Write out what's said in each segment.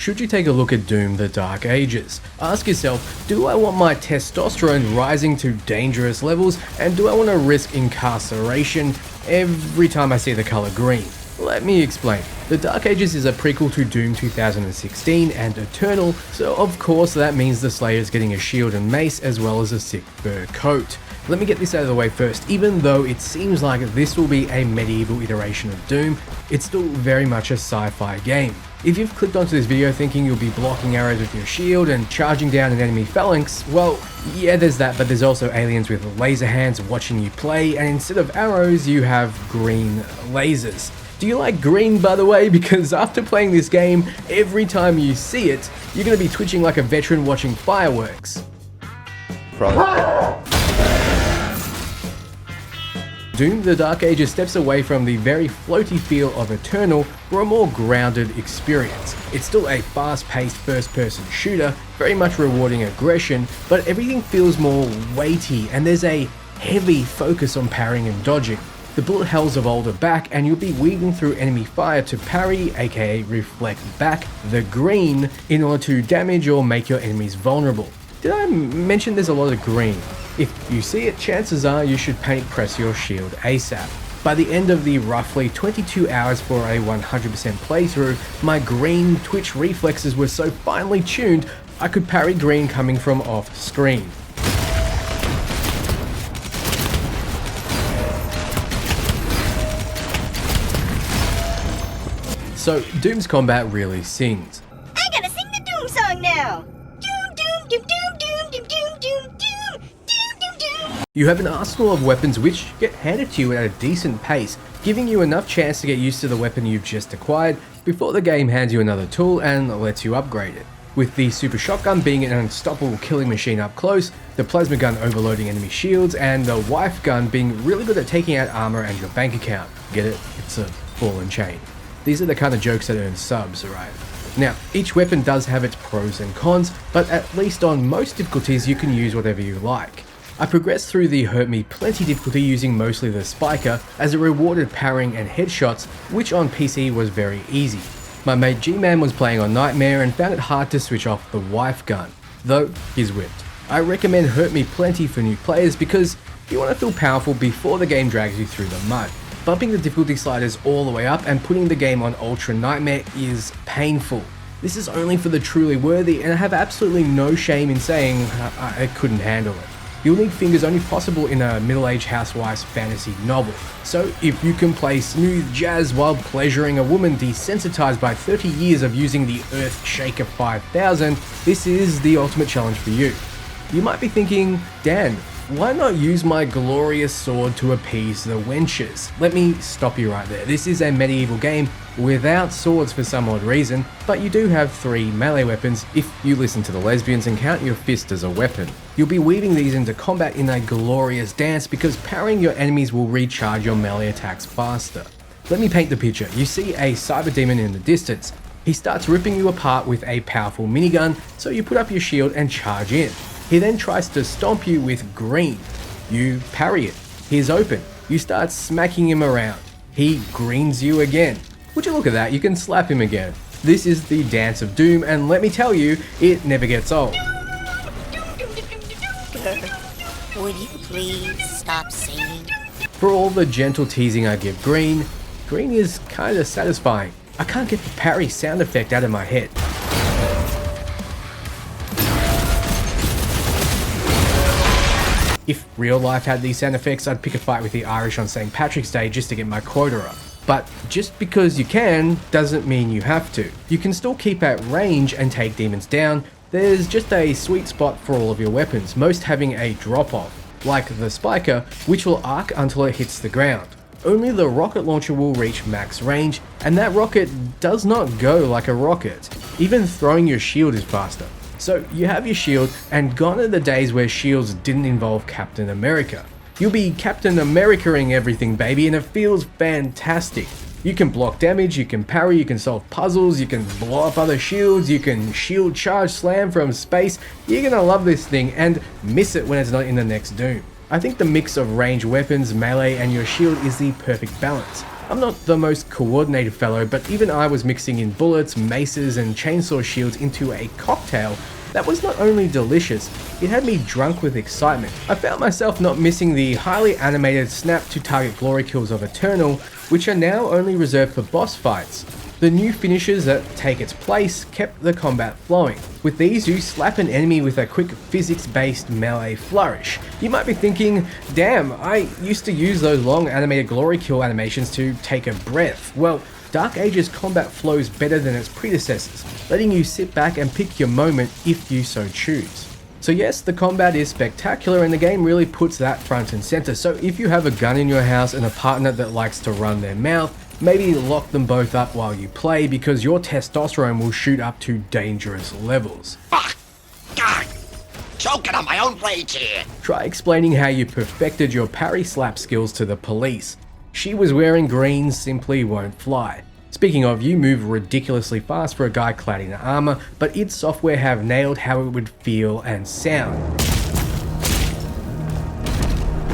should you take a look at Doom: The Dark Ages? Ask yourself, do I want my testosterone rising to dangerous levels, and do I want to risk incarceration every time I see the color green? Let me explain. The Dark Ages is a prequel to Doom 2016 and Eternal, so of course that means the Slayer is getting a shield and mace as well as a sick fur coat. Let me get this out of the way first. Even though it seems like this will be a medieval iteration of Doom, it's still very much a sci-fi game. If you've clicked onto this video thinking you'll be blocking arrows with your shield and charging down an enemy phalanx, well, yeah, there's that, but there's also aliens with laser hands watching you play, and instead of arrows, you have green lasers. Do you like green, by the way? Because after playing this game, every time you see it, you're going to be twitching like a veteran watching fireworks. Doom: The Dark Ages steps away from the very floaty feel of Eternal for a more grounded experience. It's still a fast-paced first-person shooter, very much rewarding aggression, but everything feels more weighty and there's a heavy focus on parrying and dodging. The bullet hells of old are back, and you'll be weaving through enemy fire to parry, aka reflect back, the green in order to damage or make your enemies vulnerable. Did I mention there's a lot of green? If you see it, chances are you should paint press your shield ASAP. By the end of the roughly 22 hours for a 100% playthrough, my green twitch reflexes were so finely tuned I could parry green coming from off screen. So Doom's combat really sings. I gotta sing the Doom song now! Doom, doom, doom, doom, doom, doom, doom, doom, doom, doom, doom, doom. You have an arsenal of weapons which get handed to you at a decent pace, giving you enough chance to get used to the weapon you've just acquired before the game hands you another tool and lets you upgrade it. With the super shotgun being an unstoppable killing machine up close, the plasma gun overloading enemy shields, and the wife gun being really good at taking out armor and your bank account. Get it? It's a ball and chain. These are the kind of jokes that earn subs, right? Now, each weapon does have its pros and cons, but at least on most difficulties you can use whatever you like. I progressed through the Hurt Me Plenty difficulty using mostly the Spiker, as it rewarded parrying and headshots, which on PC was very easy. My mate G-Man was playing on Nightmare and found it hard to switch off the wife gun, though he's whipped. I recommend Hurt Me Plenty for new players because you want to feel powerful before the game drags you through the mud. Bumping the difficulty sliders all the way up and putting the game on Ultra Nightmare is painful. This is only for the truly worthy, and I have absolutely no shame in saying I couldn't handle it. You'll need fingers only possible in a middle-aged housewife's fantasy novel. So if you can play smooth jazz while pleasuring a woman desensitized by 30 years of using the Earth Shaker 5000, this is the ultimate challenge for you. You might be thinking, Dan, why not use my glorious sword to appease the wenches? Let me stop you right there. This is a medieval game without swords for some odd reason, but you do have 3 melee weapons if you listen to the lesbians and count your fist as a weapon. You'll be weaving these into combat in a glorious dance because parrying your enemies will recharge your melee attacks faster. Let me paint the picture. You see a cyber demon in the distance. He starts ripping you apart with a powerful minigun, so you put up your shield and charge in. He then tries to stomp you with green. You parry it. He's open. You start smacking him around. He greens you again. Would you look at that? You can slap him again. This is the dance of Doom, and let me tell you, it never gets old. Would you please stop singing? For all the gentle teasing I give green is kinda satisfying. I can't get the parry sound effect out of my head. If real life had these sound effects, I'd pick a fight with the Irish on St. Patrick's Day just to get my quota up. But just because you can, doesn't mean you have to. You can still keep at range and take demons down. There's just a sweet spot for all of your weapons, most having a drop off, like the Spiker, which will arc until it hits the ground. Only the rocket launcher will reach max range, and that rocket does not go like a rocket. Even throwing your shield is faster. So you have your shield, and gone are the days where shields didn't involve Captain America. You'll be Captain America-ing everything, baby, and it feels fantastic. You can block damage, you can parry, you can solve puzzles, you can blow up other shields, you can shield charge slam from space. You're gonna love this thing and miss it when it's not in the next Doom. I think the mix of ranged weapons, melee, and your shield is the perfect balance. I'm not the most coordinated fellow, but even I was mixing in bullets, maces, and chainsaw shields into a cocktail that was not only delicious, it had me drunk with excitement. I found myself not missing the highly animated snap to target glory kills of Eternal, which are now only reserved for boss fights. The new finishes that take its place kept the combat flowing. With these, you slap an enemy with a quick physics-based melee flourish. You might be thinking, damn, I used to use those long animated glory kill animations to take a breath. Well, Dark Age's combat flows better than its predecessors, letting you sit back and pick your moment if you so choose. So yes, the combat is spectacular and the game really puts that front and center, so if you have a gun in your house and a partner that likes to run their mouth, maybe lock them both up while you play because your testosterone will shoot up to dangerous levels. Fuck! God! Choking on my own rage here! Try explaining how you perfected your parry slap skills to the police. She was wearing green simply won't fly. Speaking of, you move ridiculously fast for a guy clad in armor, but id Software have nailed how it would feel and sound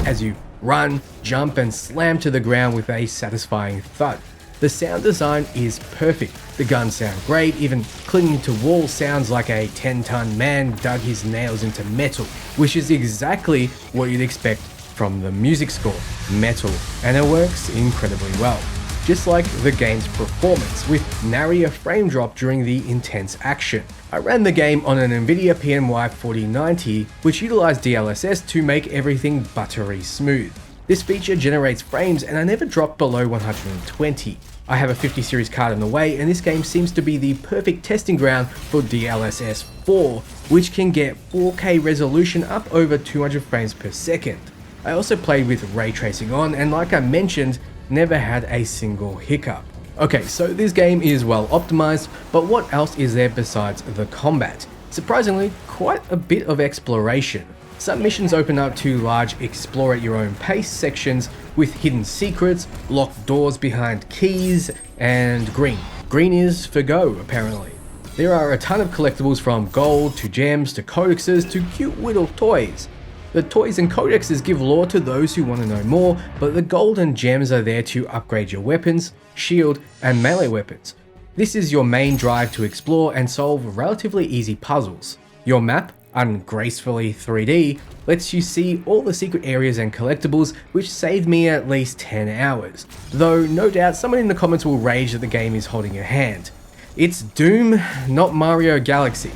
as you run, jump, and slam to the ground with a satisfying thud. The sound design is perfect. The guns sound great, even clinging to walls sounds like a 10-ton man dug his nails into metal, which is exactly what you'd expect from the music score, metal, and it works incredibly well. Just like the game's performance, with nary a frame drop during the intense action. I ran the game on an Nvidia PNY 4090, which utilized DLSS to make everything buttery smooth. This feature generates frames and I never dropped below 120. I have a 50 series card in the way and this game seems to be the perfect testing ground for DLSS 4, which can get 4K resolution up over 200 frames per second. I also played with ray tracing on and like I mentioned, never had a single hiccup. Okay, so this game is well optimized, but what else is there besides the combat? Surprisingly, quite a bit of exploration. Some missions open up to large explore at your own pace sections with hidden secrets, locked doors behind keys, and green. Green is for go, apparently. There are a ton of collectibles from gold to gems to codexes to cute little toys. The toys and codexes give lore to those who want to know more, but the gold and gems are there to upgrade your weapons, shield, and melee weapons. This is your main drive to explore and solve relatively easy puzzles. Your map, ungracefully 3D, lets you see all the secret areas and collectibles, which saved me at least 10 hours. Though no doubt someone in the comments will rage that the game is holding your hand. It's Doom, not Mario Galaxy.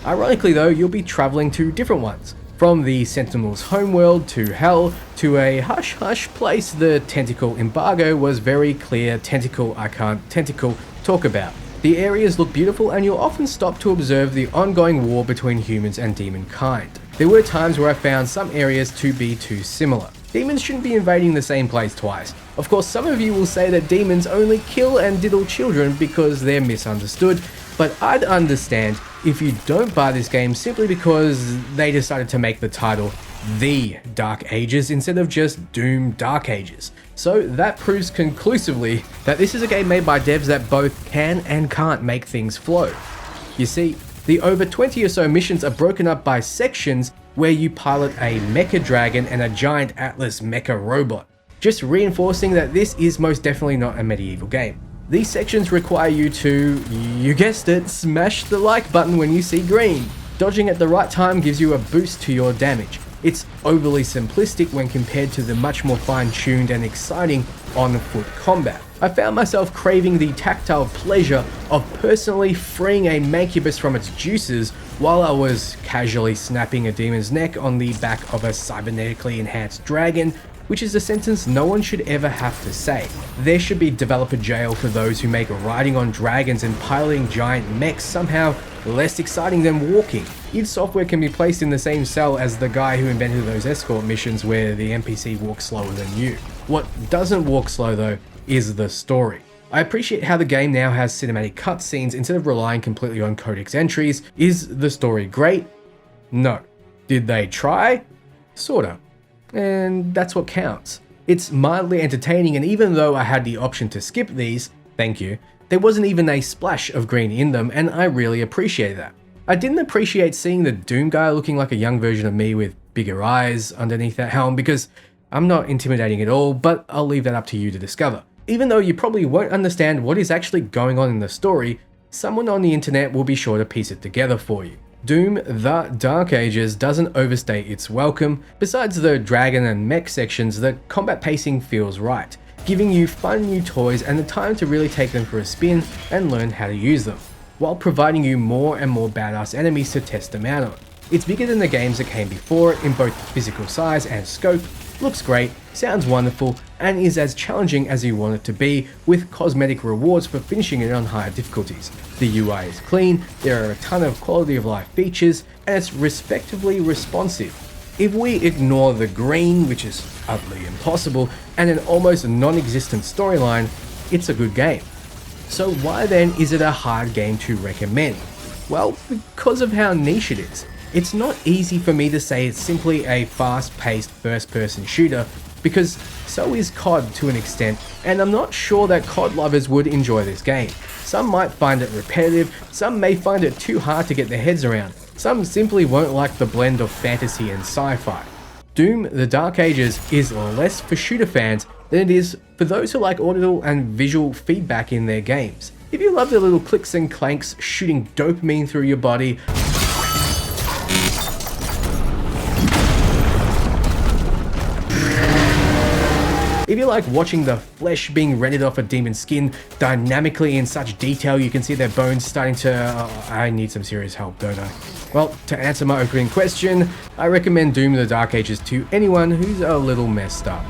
Ironically though, you'll be traveling to different ones. From the Sentinel's homeworld to Hell to a hush-hush place the tentacle embargo was very clear tentacle I can't tentacle talk about. The areas look beautiful and you'll often stop to observe the ongoing war between humans and demon kind. There were times where I found some areas to be too similar. Demons shouldn't be invading the same place twice. Of course, some of you will say that demons only kill and diddle children because they're misunderstood, but I'd understand if you don't buy this game simply because they decided to make the title The Dark Ages instead of just Doom Dark Ages. So that proves conclusively that this is a game made by devs that both can and can't make things flow. You see, the over 20 or so missions are broken up by sections where you pilot a mecha dragon and a giant Atlas mecha robot, just reinforcing that this is most definitely not a medieval game. These sections require you to, you guessed it, smash the like button when you see green. Dodging at the right time gives you a boost to your damage. It's overly simplistic when compared to the much more fine-tuned and exciting on-foot combat. I found myself craving the tactile pleasure of personally freeing a Mancubus from its juices while I was casually snapping a demon's neck on the back of a cybernetically enhanced dragon, which is a sentence no one should ever have to say. There should be developer jail for those who make riding on dragons and piloting giant mechs somehow less exciting than walking. id Software can be placed in the same cell as the guy who invented those escort missions where the NPC walks slower than you. What doesn't walk slow though is the story. I appreciate how the game now has cinematic cutscenes instead of relying completely on codex entries. Is the story great? No. Did they try? Sorta. And that's what counts. It's mildly entertaining, and even though I had the option to skip these, thank you, there wasn't even a splash of green in them, and I really appreciate that. I didn't appreciate seeing the Doom guy looking like a young version of me with bigger eyes underneath that helm because I'm not intimidating at all, but I'll leave that up to you to discover. Even though you probably won't understand what is actually going on in the story, someone on the internet will be sure to piece it together for you. Doom: The Dark Ages doesn't overstate its welcome. Besides the dragon and mech sections, the combat pacing feels right, giving you fun new toys and the time to really take them for a spin and learn how to use them, while providing you more and more badass enemies to test them out on. It's bigger than the games that came before it in both physical size and scope, looks great, sounds wonderful, and is as challenging as you want it to be, with cosmetic rewards for finishing it on higher difficulties. The UI is clean, there are a ton of quality of life features, and it's respectively responsive. If we ignore the green, which is utterly impossible, and an almost non-existent storyline, it's a good game. So why then is it a hard game to recommend? Well, because of how niche it is. It's not easy for me to say it's simply a fast-paced first-person shooter, because so is COD to an extent, and I'm not sure that COD lovers would enjoy this game. Some might find it repetitive, some may find it too hard to get their heads around, some simply won't like the blend of fantasy and sci-fi. Doom: The Dark Ages is less for shooter fans than it is for those who like audio and visual feedback in their games. If you love the little clicks and clanks shooting dopamine through your body, if you like watching the flesh being rendered off a demon's skin dynamically in such detail you can see their bones starting to... I need some serious help, don't I? Well, to answer my opening question, I recommend Doom: The Dark Ages to anyone who's a little messed up.